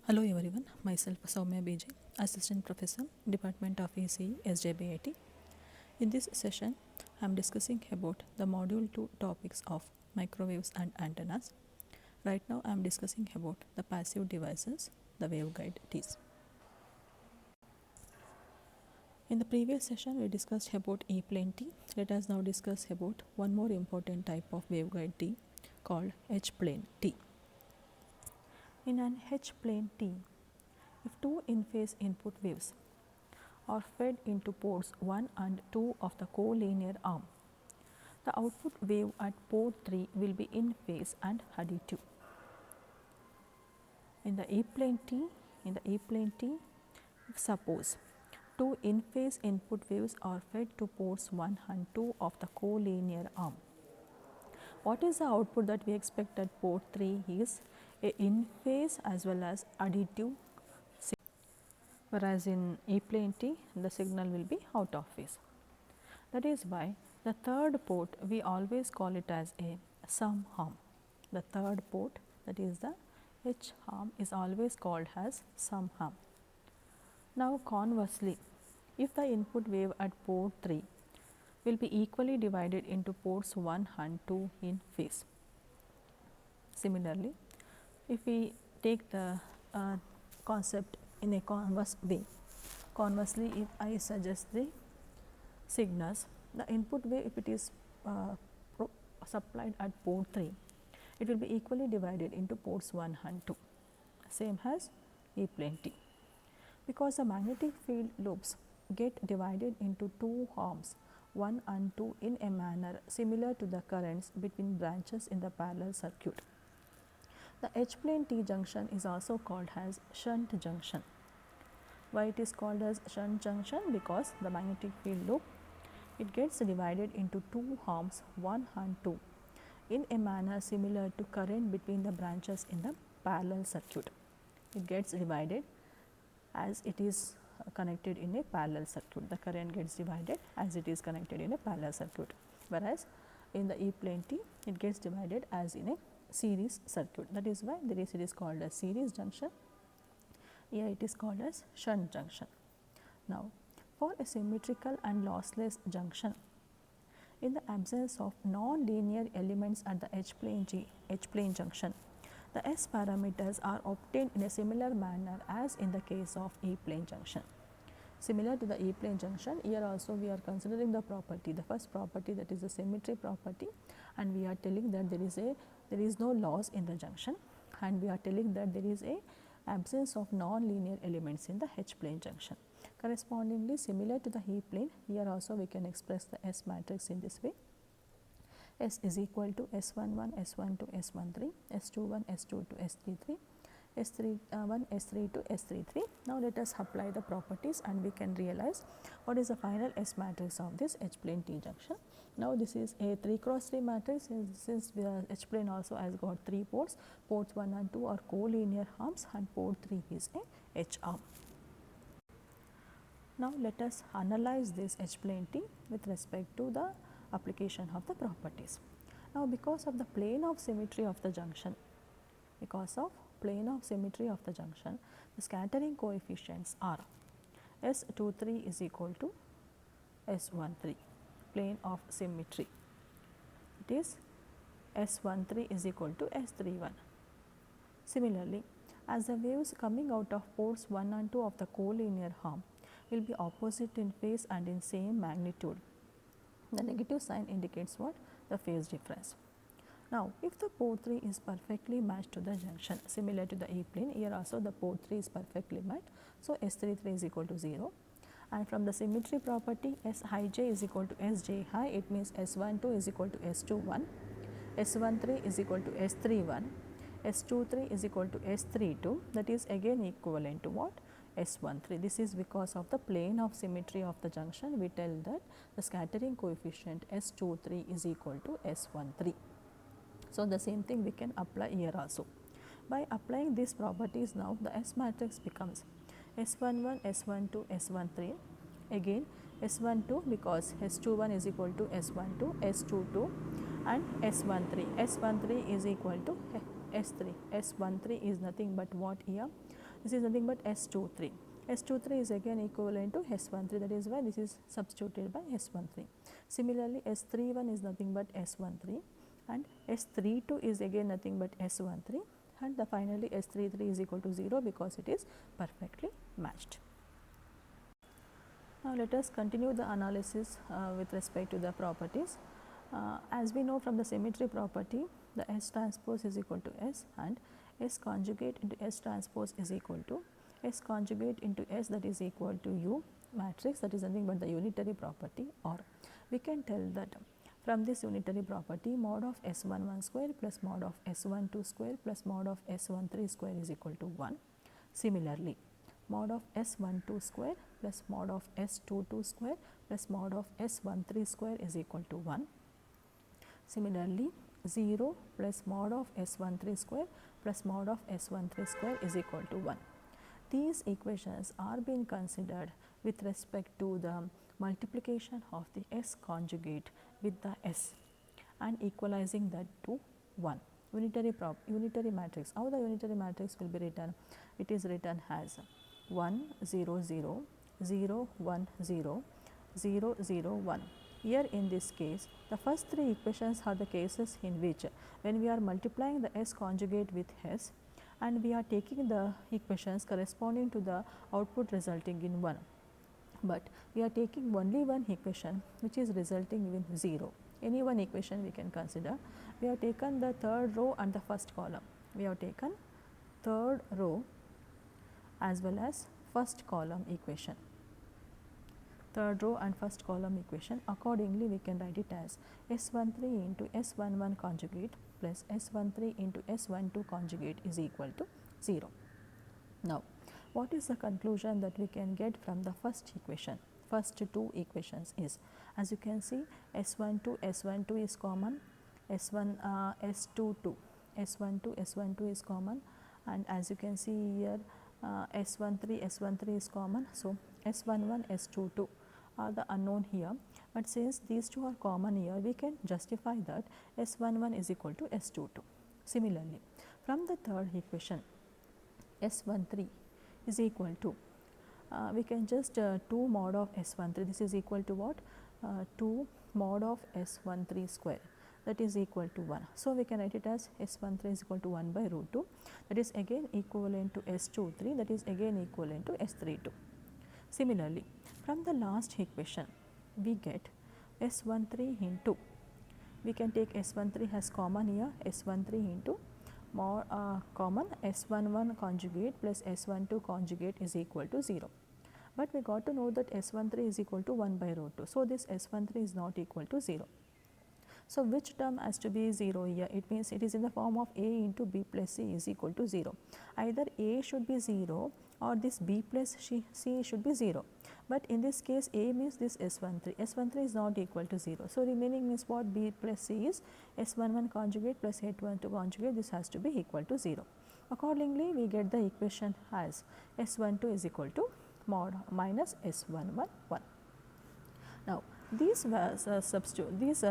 Hello everyone, myself Soumya BJ, Assistant Professor, Department of ECE, SJBIT. In this session, I am discussing about the Module 2 topics of microwaves and antennas. Right now, I am discussing about the passive devices, the waveguide Ts. In the previous session, we discussed about E-plane T. Let us now discuss about one more important type of waveguide T called H-plane T. In an H-plane T, if two in-phase input waves are fed into ports 1 and 2 of the collinear arm, the output wave at port 3 will be in phase and additive. In the E-plane T, if suppose two in-phase input waves are fed to ports 1 and 2 of the collinear arm, what is the output that we expect at port 3 is a in-phase as well as additive, whereas in E-plane T the signal will be out of phase. That is why the third port we always call it as a sum arm. The third port, that is the H arm, is always called as sum arm. Now conversely, if the input wave at port 3 will be equally divided into ports 1 and 2 in phase. Similarly, if we take the concept in a converse way, conversely if I suggest the signals, the input wave, if it is supplied at port 3, it will be equally divided into ports 1 and 2, same as E-plane T. Because the magnetic field loops get divided into two arms 1 and 2 in a manner similar to the currents between branches in the parallel circuit. The H-plane T junction is also called as shunt junction. Why it is called as shunt junction? Because the magnetic field loop, it gets divided into two arms 1 and 2 in a manner similar to current between the branches in the parallel circuit. It gets divided as it is connected in a parallel circuit. The current gets divided as it is connected in a parallel circuit, whereas in the E-plane T it gets divided as in a series circuit. That is why it is called as series junction. Here it is called as shunt junction. Now, for a symmetrical and lossless junction, in the absence of non-linear elements at the H-plane junction, the S parameters are obtained in a similar manner as in the case of E-plane junction. Similar to the E-plane junction, here also we are considering the property, the first property, that is the symmetry property, and we are telling that there is no loss in the junction, and we are telling that there is a absence of non-linear elements in the H-plane junction. Correspondingly, similar to the E-plane, here also we can express the S matrix in this way. S is equal to S11, S12, S13, S21, S22, S33, S31, S32, S33. Now let us apply the properties and we can realize what is the final S matrix of this H-plane T junction. Now this is a 3 cross 3 matrix, since H-plane also has got 3 ports. Ports 1 and 2 are collinear arms and port 3 is a H arm. Now let us analyze this H-plane T with respect to the application of the properties. Now because of the plane of symmetry of the junction, the scattering coefficients are S23 is equal to S13, plane of symmetry. It is S13 is equal to S31. Similarly, as the waves coming out of ports 1 and 2 of the collinear arm will be opposite in phase and in same magnitude, the negative sign indicates what? The phase difference. Now, if the port 3 is perfectly matched to the junction, similar to the E-plane, here also the port 3 is perfectly matched, so S33 is equal to 0. And from the symmetry property, S high j is equal to S j high, it means S12 is equal to S21, S13 is equal to S31, S23 is equal to S32, that is again equivalent to what? S13. This is because of the plane of symmetry of the junction. We tell that the scattering coefficient S23 is equal to S13. So the same thing we can apply here also. By applying these properties, now the S matrix becomes S11, S12, S13. Again S12 because S21 is equal to S12, S22 and S13. S13 is equal to S3. S13 is nothing but what here? This is nothing but S23. S23 is again equivalent to S13, that is why this is substituted by S13. Similarly, S31 is nothing but S13 and S32 is again nothing but S13, and the finally S33 is equal to 0 because it is perfectly matched. Now, let us continue the analysis with respect to the properties. As we know from the symmetry property, the S transpose is equal to S and S conjugate into S transpose is equal to S conjugate into S, that is equal to U matrix, that is nothing but the unitary property, or we can tell that from this unitary property mod of S11 square plus mod of S12 square plus mod of S13 square is equal to 1. Similarly, mod of S12 square plus mod of S22 square plus mod of S13 square is equal to 1. Similarly, 0 plus mod of S13 square plus mod of S13 square is equal to 1. These equations are being considered with respect to the multiplication of the S conjugate with the S and equalizing that to 1. Unitary matrix. How the unitary matrix will be written? It is written as 1 0 0 0 1 0 0 0 1. Here in this case, the first three equations are the cases in which when we are multiplying the S conjugate with S and we are taking the equations corresponding to the output resulting in 1, but we are taking only one equation which is resulting in 0. Any one equation we can consider. We have taken the third row and the first column. We have taken third row as well as first column equation. Third row and first column equation. Accordingly, we can write it as S13 into S11 conjugate plus S13 into S12 conjugate is equal to 0. Now, what is the conclusion that we can get from the first equation? First two equations is, as you can see, S12 is common, S22 is common, and as you can see here, S13 is common. So, S11, S22 are the unknown here, but since these two are common here, we can justify that S11 is equal to S22. Similarly, from the third equation, S13 is equal to, we can just 2 mod of S13, this is equal to what? 2 mod of S13 square, that is equal to 1. So, we can write it as S13 is equal to 1 by root 2, that is again equivalent to S23, that is again equivalent to S32. Similarly, from the last equation, we get S13 into, we can take S13 as common here, S13 into more common S11 conjugate plus S12 conjugate is equal to 0. But we got to know that S13 is equal to 1 by root 2. So, this S13 is not equal to 0. So, which term has to be 0 here? It means it is in the form of A into B plus C is equal to 0. Either A should be 0 or this B plus C should be 0. But in this case, A means this S13. S13 is not equal to 0. So, remaining means what? B plus C is S11 conjugate plus S12 conjugate. This has to be equal to 0. Accordingly, we get the equation as S12 is equal to mod minus S11 1. Now, these substitute, these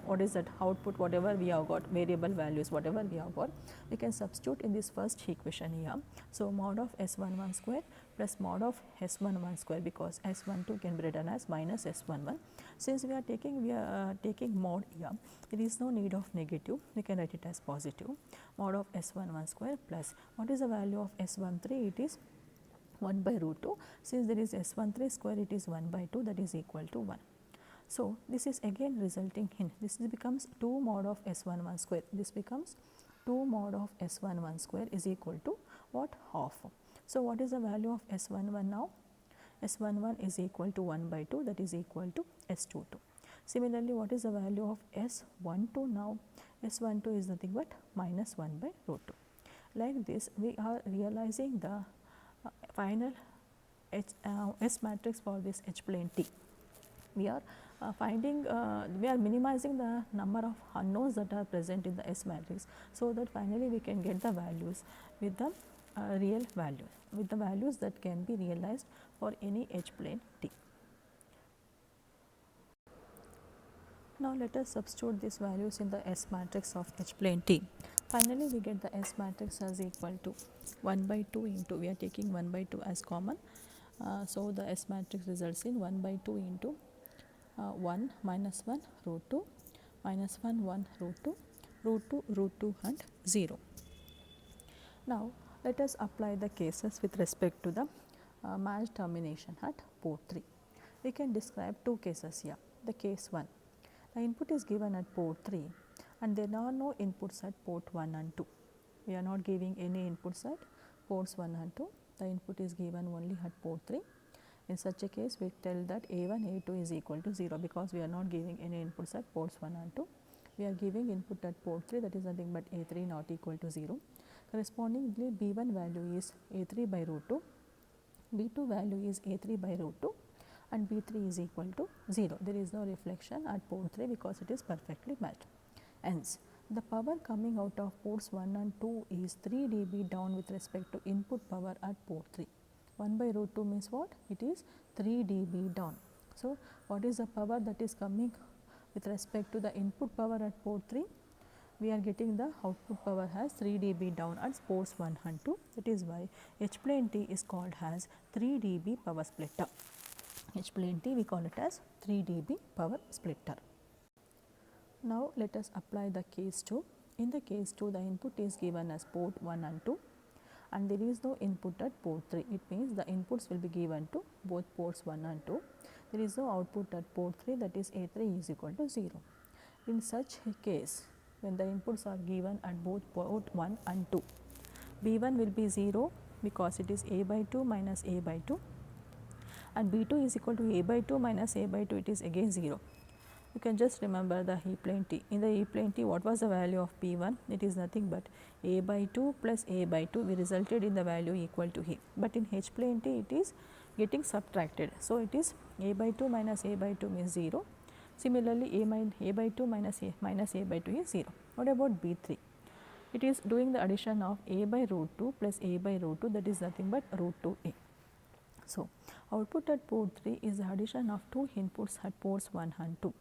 what is that output, whatever we have got, variable values whatever we have got, we can substitute in this first equation here. So, mod of S11 square plus mod of S11 square, because S12 can be written as minus S11. Since we are taking mod here, there is no need of negative, we can write it as positive. Mod of S11 square plus what is the value of S13? It is 1 by root 2. Since there is S13 square, it is 1 by 2, that is equal to 1. So, this is again resulting in, this becomes 2 mod of S11 square, this becomes 2 mod of S11 square is equal to what? Half. So, what is the value of S11 now? S11 is equal to 1 by 2, that is equal to S22. Similarly, what is the value of S12 now? S12 is nothing but minus 1 by root 2. Like this, we are realizing the final S matrix for this H plane T. We are we are minimizing the number of unknowns that are present in the S matrix, so that finally we can get the values with the real value, with the values that can be realized for any H plane T. Now, let us substitute these values in the S matrix of H plane T. Finally, we get the S matrix as equal to 1 by 2 into, we are taking 1 by 2 as common. So, the S matrix results in 1 by 2 into 1 minus 1 root 2 minus 1 1 root 2 root 2 and 0. Now, let us apply the cases with respect to the matched termination at port 3. We can describe two cases here. The case 1, the input is given at port 3 and there are no inputs at port 1 and 2. We are not giving any inputs at ports 1 and 2. The input is given only at port 3. In such a case, we tell that A1, A2 is equal to 0 because we are not giving any inputs at ports 1 and 2. We are giving input at port 3, that is nothing but A3 not equal to 0. Correspondingly, B1 value is A3 by root 2, B2 value is A3 by root 2 and B3 is equal to 0. There is no reflection at port 3 because it is perfectly matched. Hence, the power coming out of ports 1 and 2 is 3 dB down with respect to input power at port 3. 1 by root 2 means what? It is 3 dB down. So, what is the power that is coming with respect to the input power at port 3? We are getting the output power as 3 dB down at ports 1 and 2. That is why H plane T is called as 3 dB power splitter. H plane T we call it as 3 dB power splitter. Now, let us apply the case 2. In the case 2, the input is given as port 1 and 2 and there is no input at port 3. It means the inputs will be given to both ports 1 and 2. There is no output at port 3, that is A3 is equal to 0. In such a case, when the inputs are given at both port 1 and 2, B1 will be 0 because it is A by 2 minus A by 2 and B2 is equal to A by 2 minus A by 2, it is again 0. You can just remember the E plane T. In the E plane T, what was the value of P1? It is nothing but A by 2 plus A by 2. We resulted in the value equal to E. But in H plane T, it is getting subtracted. So, it is A by 2 minus A by 2 means 0. Similarly, A by 2 minus A by 2 is 0. What about B3? It is doing the addition of A by root 2 plus A by root 2, that is nothing but root 2A. So, output at port 3 is the addition of two inputs at ports 1 and 2.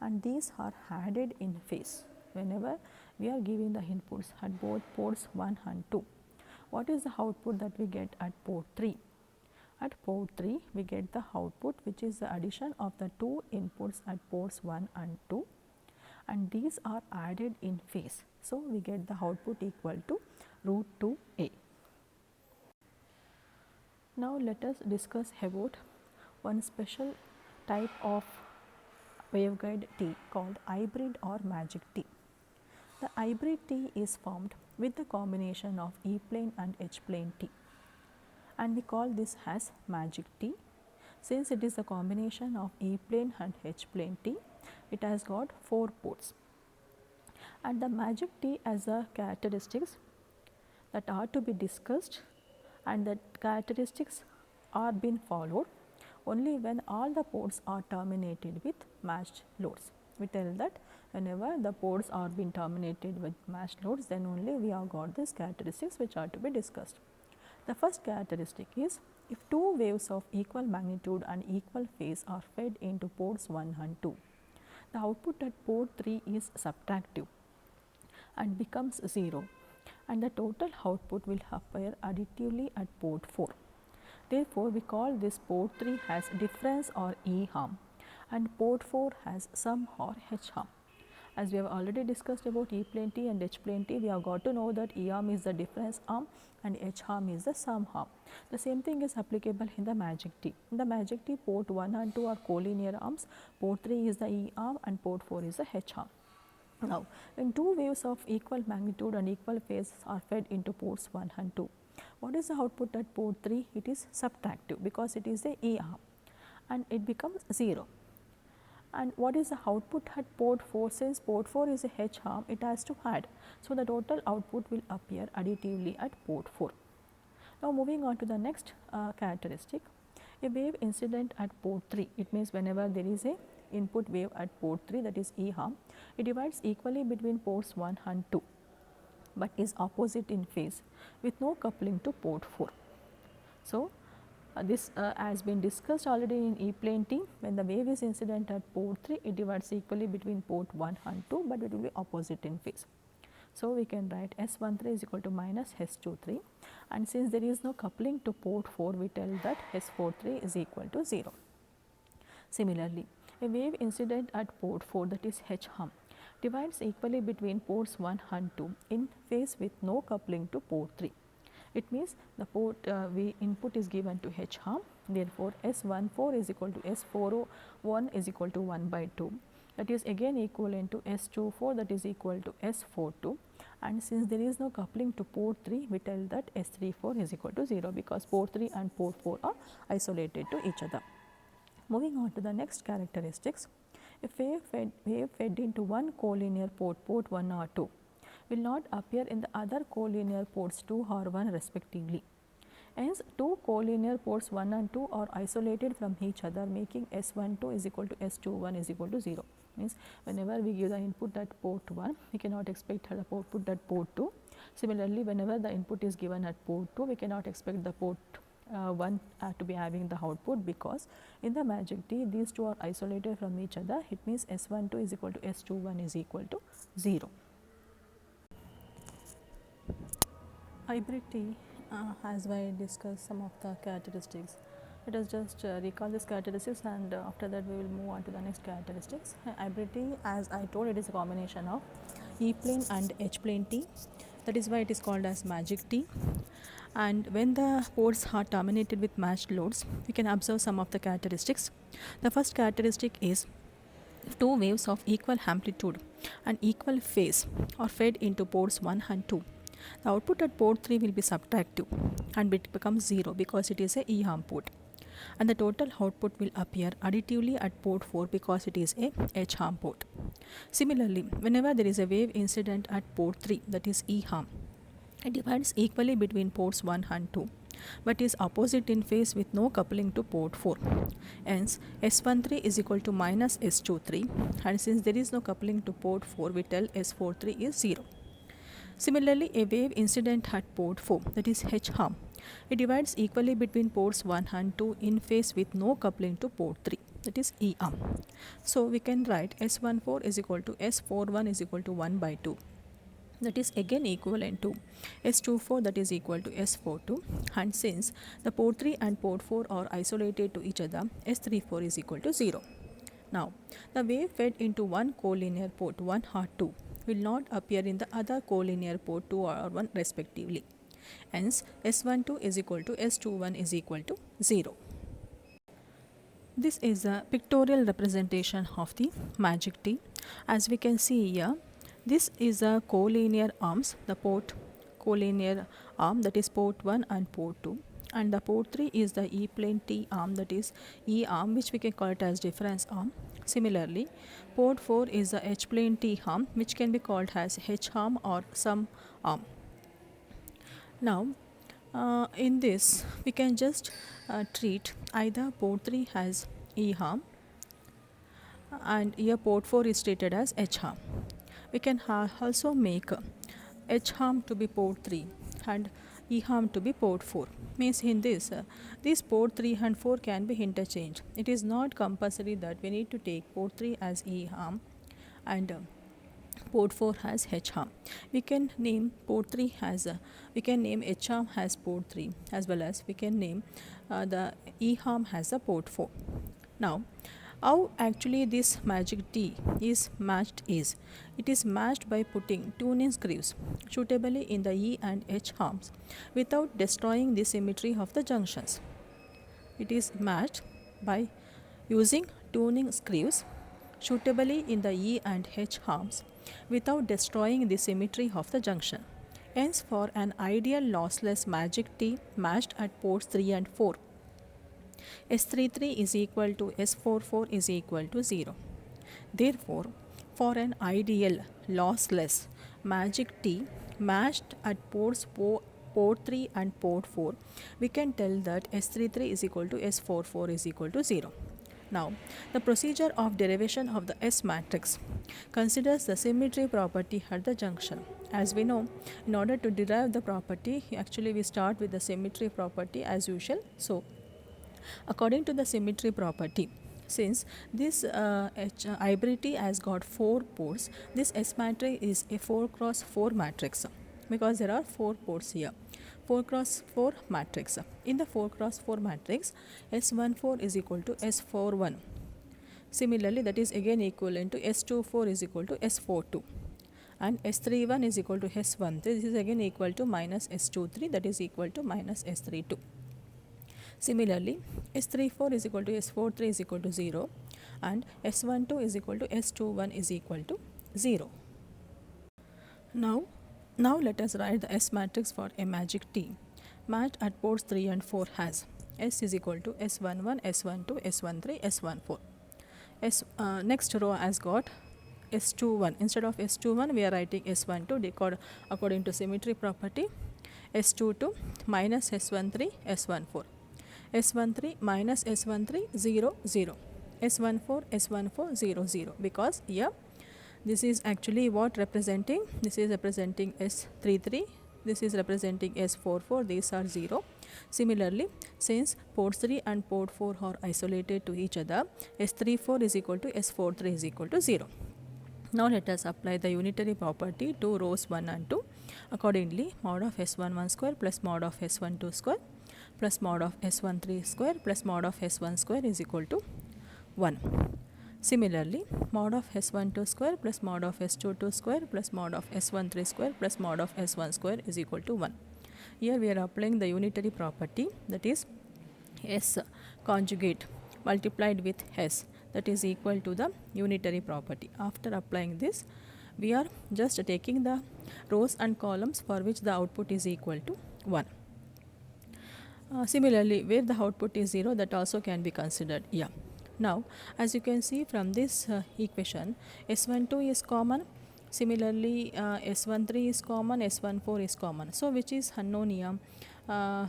And these are added in phase whenever we are giving the inputs at both ports 1 and 2. What is the output that we get at port 3? At port 3, we get the output which is the addition of the two inputs at ports 1 and 2 and these are added in phase. So, we get the output equal to root 2A. Now, let us discuss about one special type of waveguide T called hybrid or magic T. The hybrid T is formed with the combination of E plane and H plane T and we call this as magic T. Since it is a combination of E plane and H plane T, it has got 4 ports and the magic T has the characteristics that are to be discussed and that characteristics are being followed only when all the ports are terminated with matched loads. We tell that whenever the ports are being terminated with matched loads, then only we have got these characteristics which are to be discussed. The first characteristic is if two waves of equal magnitude and equal phase are fed into ports 1 and 2, the output at port 3 is subtractive and becomes 0 and the total output will appear additively at port 4. Therefore, we call this port 3 as difference or E arm and port 4 has sum or H arm. As we have already discussed about E plane T and H plane T, we have got to know that E arm is the difference arm and H arm is the sum arm. The same thing is applicable in the magic T. In the magic T, port 1 and 2 are collinear arms, port 3 is the E arm and port 4 is the H arm. Now, when two waves of equal magnitude and equal phase are fed into ports 1 and 2, what is the output at port 3? It is subtractive because it is the E arm and it becomes 0. And what is the output at port 4? Since port 4 is a H arm, it has to add. So, the total output will appear additively at port 4. Now, moving on to the next characteristic, a wave incident at port 3, it means whenever there is a input wave at port 3, that is E arm, it divides equally between ports 1 and 2, but is opposite in phase with no coupling to port 4. So, this has been discussed already in E plane T. When the wave is incident at port 3, it divides equally between port 1 and 2, but it will be opposite in phase. So we can write S13 is equal to minus S23, and since there is no coupling to port 4, we tell that S43 is equal to 0. Similarly, a wave incident at port 4, that is H hum, divides equally between ports 1 and 2 in phase with no coupling to port 3. It means the port input is given to H hum, therefore S14 is equal to S401 is equal to 1 by 2. That is again equivalent to S24, that is equal to S42, and since there is no coupling to port 3, we tell that S34 is equal to 0, because port 3 and port 4 are isolated to each other. Moving on to the next characteristics, a wave fed into one collinear port, port 1 or 2, will not appear in the other collinear ports 2 or 1 respectively. Hence, two collinear ports 1 and 2 are isolated from each other, making S12 is equal to S21 is equal to 0. Means whenever we give the input at port 1, we cannot expect the output at port 2. Similarly, whenever the input is given at port 2, we cannot expect the port 1 to be having the output, because in the magic T these two are isolated from each other. It means S12 is equal to S21 is equal to 0. Hybrid T, as I discussed some of the characteristics, let us just recall these characteristics, and after that we will move on to the next characteristics. Hybrid T, as I told, it is a combination of E plane and H plane T. That is why it is called as magic T. And when the ports are terminated with matched loads, we can observe some of the characteristics. The first characteristic is two waves of equal amplitude and equal phase are fed into ports 1 and 2. The output at port 3 will be subtractive and it becomes 0 because it is a E-arm port. And the total output will appear additively at port 4 because it is a H-arm port. Similarly, whenever there is a wave incident at port 3, that is E-arm, it divides equally between ports 1 and 2, but is opposite in phase with no coupling to port 4. Hence, S13 is equal to minus S23, and since there is no coupling to port 4, we tell S43 is 0. Similarly, a wave incident at port 4, that is H-arm, it divides equally between ports 1 and 2 in phase with no coupling to port 3, that is E-arm. So, we can write S14 is equal to S41 is equal to 1 by 2. That is again equivalent to S24, that is equal to S42, and since the port 3 and port 4 are isolated to each other, S34 is equal to 0. Now, the wave fed into one collinear port 1 or 2 will not appear in the other collinear port 2 or 1 respectively. Hence, S12 is equal to S21 is equal to 0. This is a pictorial representation of the magic T. As we can see here, this is a collinear arms, the port collinear arm, that is port 1 and port 2, and the port 3 is the E plane T arm, that is E arm, which we can call it as difference arm. Similarly, port 4 is the H plane T arm, which can be called as H arm or sum arm. Now, in this we can just treat either port 3 as E arm and here port 4 is treated as H arm. We can also make H arm to be port 3 and E arm to be port 4. Means in this, these port 3 and 4 can be interchanged. It is not compulsory that we need to take port 3 as E arm and port 4 as H arm. We can name port 3 as, we can name H arm as port 3, as well as we can name the E arm as a port 4. Now, how actually this magic T is matched is, it is matched by putting tuning screws suitably in the E and H arms without destroying the symmetry of the junctions. It is matched by using tuning screws suitably in the E and H arms without destroying the symmetry of the junction. Hence, for an ideal lossless magic T matched at ports 3 and 4, S33 is equal to S44 is equal to 0. Therefore, for an ideal lossless magic T matched at ports port 3 and port 4, we can tell that S33 is equal to S44 is equal to 0. Now, the procedure of derivation of the S matrix considers the symmetry property at the junction. As we know, in order to derive the property, actually we start with the symmetry property as usual. So, according to the symmetry property, since this IBRT has got 4 ports, this S matrix is a 4 cross 4 matrix because there are 4 ports here. 4 cross 4 matrix. In the 4 cross 4 matrix, S14 is equal to S41. Similarly, that is again equivalent to S24 is equal to S42. And S31 is equal to S13. This is again equal to minus S23, that is equal to minus S32. Similarly, S34 is equal to S43 is equal to 0 and S12 is equal to S21 is equal to 0. Now let us write the S matrix for a magic T. Match at ports 3 and 4 has S is equal to S11, S12, S13, S14. Next row has got S21. Instead of S21, we are writing S12 decode according to symmetry property. S22 minus S13, S14. S13 minus S13, 0, 0. S14, S14, 0, 0. Because here, this is actually what representing? This is representing S33. This is representing S44. These are 0. Similarly, since port 3 and port 4 are isolated to each other, S34 is equal to S43 is equal to 0. Now let us apply the unitary property to rows 1 and 2. Accordingly, mod of S11 square plus mod of S12 square plus mod of S13 square plus mod of S1 square is equal to 1. Similarly, mod of S12 square plus mod of S22 square plus mod of S13 square plus mod of S1 square is equal to 1. Here we are applying the unitary property, that is S conjugate multiplied with S, that is equal to the unitary property. After applying this, we are just taking the rows and columns for which the output is equal to 1. Similarly, where the output is 0, that also can be considered here. Now, as you can see from this equation, S12 is common. Similarly, S13 is common, S14 is common. So, which is unknown here?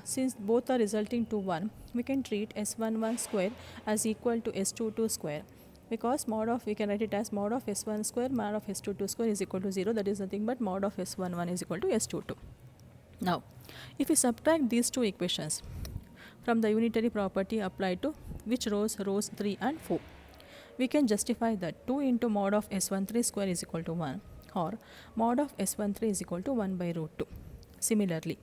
Since both are resulting to 1, we can treat S11 square as equal to S22 square, because mod of, we can write it as mod of S1 square mod of S22 square is equal to 0. That is nothing but mod of S11 is equal to S22. Now, if we subtract these two equations from the unitary property applied to which rows? Rows 3 and 4. We can justify that 2 into mod of S13 square is equal to 1 or mod of S13 is equal to 1 by root 2. Similarly,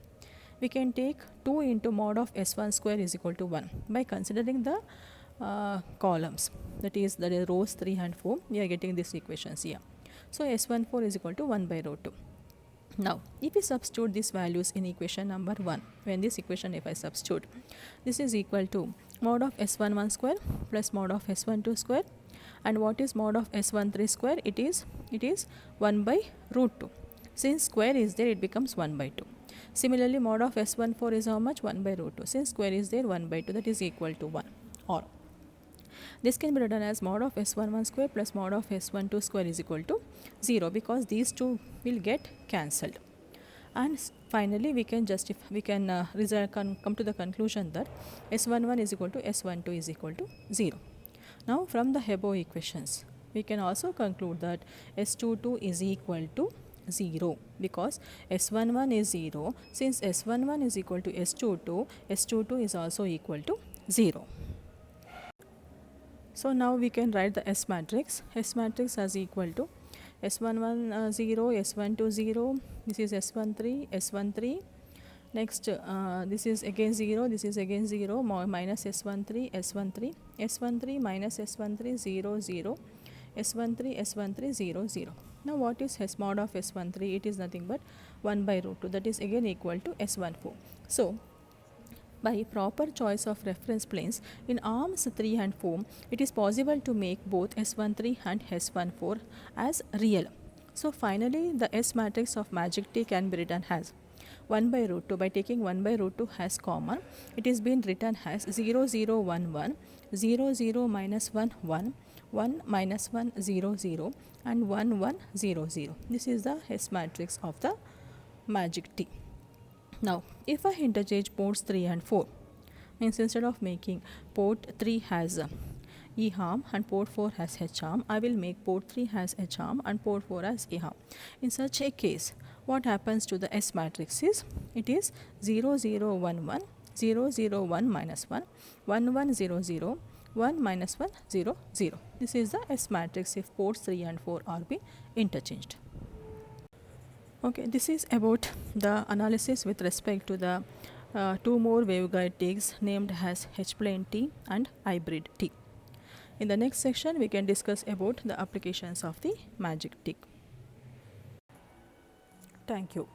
we can take 2 into mod of S1 square is equal to 1 by considering the columns, that is rows 3 and 4. We are getting these equations here. So, S14 is equal to 1 by root 2. Now, if we substitute these values in equation number 1, when this equation if I substitute, this is equal to mod of S11 square plus mod of S12 square, and what is mod of S13 square? It is 1 by root 2. Since square is there, it becomes 1 by 2. Similarly, mod of S14 is how much? 1 by root 2. Since square is there, 1 by 2, that is equal to 1. Or this can be written as mod of S11 square plus mod of S12 square is equal to 0, because these two will get cancelled. And finally, we can come to the conclusion that S11 is equal to S12 is equal to 0. Now, from the above equations, we can also conclude that S22 is equal to 0, because S11 is 0. Since S11 is equal to S22, S22 is also equal to 0. So, now we can write the S matrix. S matrix as equal to S11 0, S12 0, this is S13, S13. Next, this is again 0, this is again 0, minus S13, S13, S13 minus S13, 0, 0, S13, S13, 0, 0. Now, what is S mod of S13? It is nothing but 1 by root 2, that is again equal to S14. So, by proper choice of reference planes in arms 3 and 4, it is possible to make both S13 and S14 as real. So, finally, the S matrix of magic T can be written as 1 by root 2. By taking 1 by root 2 as common, it is been written as 0, 0, 1, 1, 0, 0, minus 1, 1, 1, minus 1, 0, 0, and 1, 1, 0, 0. This is the S matrix of the magic T. Now, if I interchange ports 3 and 4, means instead of making port 3 has E arm and port 4 has H arm, I will make port 3 has H arm and port 4 has E arm. In such a case, what happens to the S matrix is, it is 0, 0, 1, 1, 0, 0, 1, minus 1, 1, 1, 0, 0, 1 minus 1 0 0. This is the S matrix if ports 3 and 4 are being interchanged. Okay, this is about the analysis with respect to the two more waveguide ticks named as H-plane T and hybrid T. In the next section, we can discuss about the applications of the magic tick. Thank you.